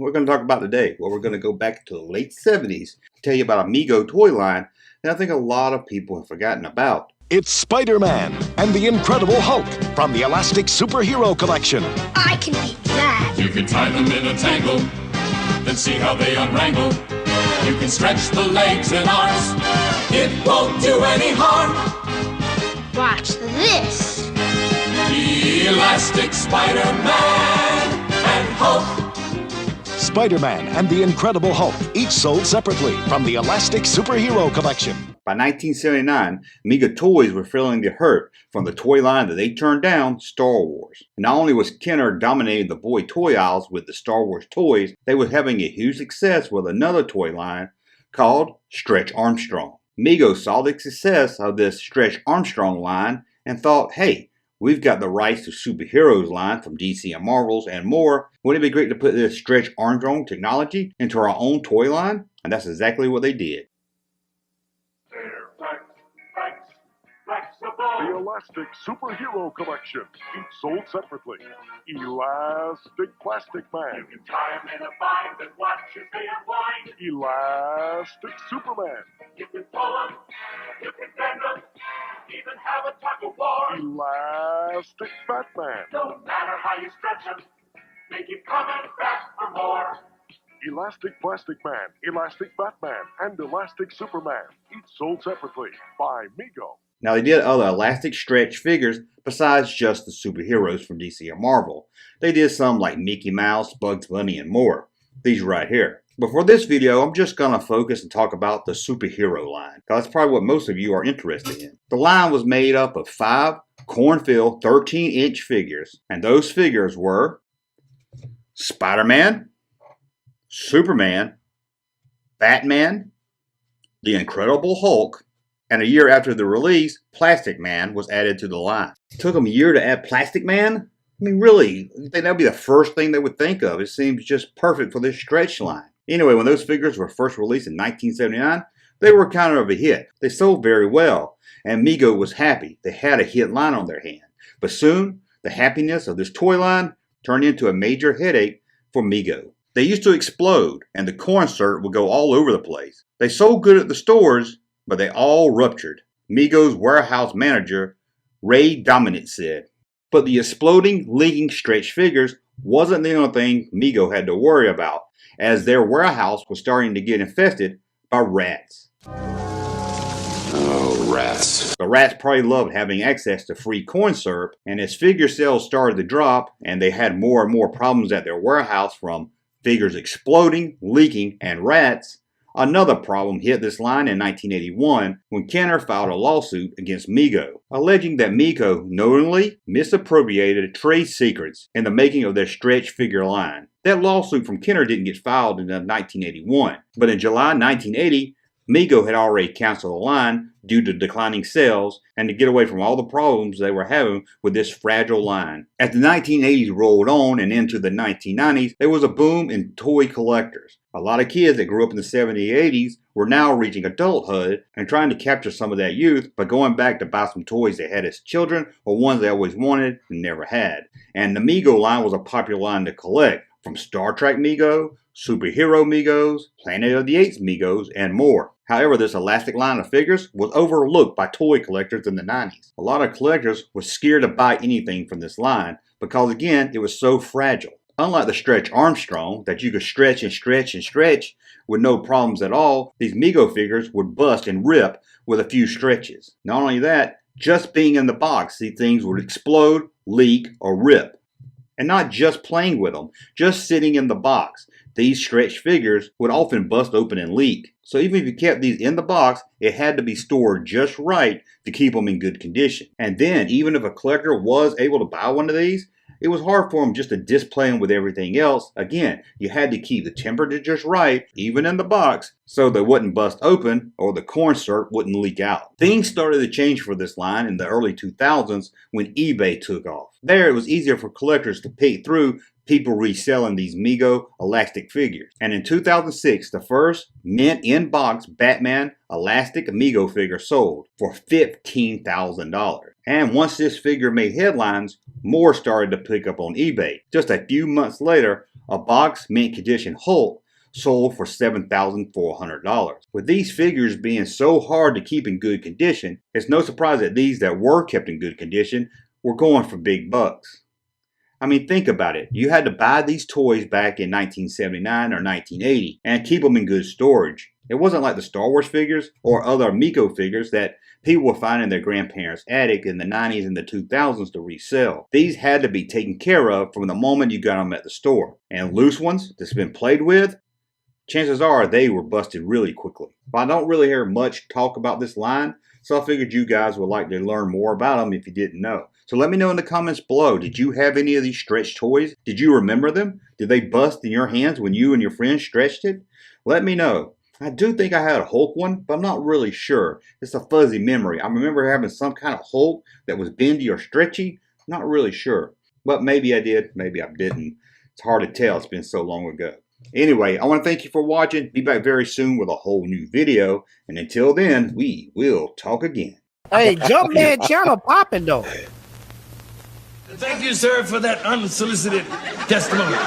we're going to talk about today. Well, we're going to go back to the late 70s to tell you about a Mego toy line that I think a lot of people have forgotten about. It's Spider-Man and the Incredible Hulk from the Elastic Superhero Collection. I can beat that. You can tie them in a tangle, then see how they unwrangle. You can stretch the legs and arms. It won't do any harm. Watch this. Elastic Spider-Man and Hulk. Spider-Man and the Incredible Hulk, each sold separately from the Elastic Superhero Collection. By 1979, Mego toys were feeling the hurt from the toy line that they turned down, Star Wars. Not only was Kenner dominating the boy toy aisles with the Star Wars toys, they were having a huge success with another toy line called Stretch Armstrong. Mego saw the success of this Stretch Armstrong line and thought, hey, we've got the rights to superheroes line from DC and Marvels and more. Wouldn't it be great to put this Stretch Armstrong technology into our own toy line? And that's exactly what they did. The Elastic Superhero Collection, each sold separately. Elastic Plastic Man. You can tie him in a bind and watch as they unwind. Elastic Superman. You can pull him, you can bend him, even have a tug of war. Elastic Batman. No matter how you stretch him, make him coming back for more. Elastic Plastic Man, Elastic Batman, and Elastic Superman, each sold separately by Mego. Now they did other elastic stretch figures besides just the superheroes from DC and Marvel. They did some like Mickey Mouse, Bugs Bunny, and more. These right here. But for this video, I'm just going to focus and talk about the superhero line, because that's probably what most of you are interested in. The line was made up of 5 corn-filled 13-inch figures, and those figures were Spider-Man, Superman, Batman, the Incredible Hulk, and a year after the release, Plastic Man was added to the line. It took them a year to add Plastic Man? I mean, really, I think that would be the first thing they would think of. It seems just perfect for this stretch line. Anyway, when those figures were first released in 1979, they were kind of a hit. They sold very well, and Mego was happy. They had a hit line on their hand. But soon, the happiness of this toy line turned into a major headache for Mego. They used to explode, and the corn syrup would go all over the place. They sold good at the stores, but they all ruptured. Mego's warehouse manager, Ray Dominant, said. But the exploding, leaking stretch figures wasn't the only thing Mego had to worry about, as their warehouse was starting to get infested by rats. Oh, rats. The rats probably loved having access to free corn syrup, and as figure sales started to drop, and they had more and more problems at their warehouse from figures exploding, leaking, and rats, another problem hit this line in 1981 when Kenner filed a lawsuit against Mego, alleging that Mego knowingly misappropriated trade secrets in the making of their stretch figure line. That lawsuit from Kenner didn't get filed until 1981, but in July 1980, Mego had already canceled the line due to declining sales and to get away from all the problems they were having with this fragile line. As the 1980s rolled on and into the 1990s, there was a boom in toy collectors. A lot of kids that grew up in the 70s and 80s were now reaching adulthood and trying to capture some of that youth by going back to buy some toys they had as children or ones they always wanted and never had. And the Mego line was a popular line to collect, from Star Trek Mego, Superhero Megos, Planet of the Apes Megos, and more. However, this elastic line of figures was overlooked by toy collectors in the 90s. A lot of collectors were scared to buy anything from this line because, again, it was so fragile. Unlike the Stretch Armstrong that you could stretch and stretch and stretch with no problems at all, these Mego figures would bust and rip with a few stretches. Not only that, just being in the box, these things would explode, leak, or rip. And not just playing with them, just sitting in the box. These stretch figures would often bust open and leak. So even if you kept these in the box, it had to be stored just right to keep them in good condition. And then, even if a collector was able to buy one of these, it was hard for them just to display them with everything else. Again, you had to keep the temperature just right, even in the box, so they wouldn't bust open or the corn syrup wouldn't leak out. Things started to change for this line in the early 2000s when eBay took off. There, it was easier for collectors to pick through people reselling these Mego elastic figures. And in 2006, the first mint in-box Batman elastic Mego figure sold for $15,000. And once this figure made headlines, more started to pick up on eBay. Just a few months later, A box mint condition Hulk sold for $7,400. With these figures being so hard to keep in good condition, it's no surprise that these that were kept in good condition were going for big bucks. I mean, think about it. You had to buy these toys back in 1979 or 1980 and keep them in good storage. It wasn't like the Star Wars figures or other Mego figures that people would find in their grandparents' attic in the 90s and the 2000s to resell. These had to be taken care of from the moment you got them at the store. And loose ones that's been played with, chances are they were busted really quickly. But I don't really hear much talk about this line, so I figured you guys would like to learn more about them if you didn't know. So let me know in the comments below, did you have any of these stretch toys? Did you remember them? Did they bust in your hands when you and your friends stretched it? Let me know. I do think I had a Hulk one, but I'm not really sure. It's a fuzzy memory. I remember having some kind of Hulk that was bendy or stretchy. I'm not really sure. But maybe I did, maybe I didn't. It's hard to tell, it's been so long ago. Anyway, I want to thank you for watching. Be back very soon with a whole new video. And until then, we will talk again. Hey, Junkman channel popping though. Thank you, sir, for that unsolicited testimony.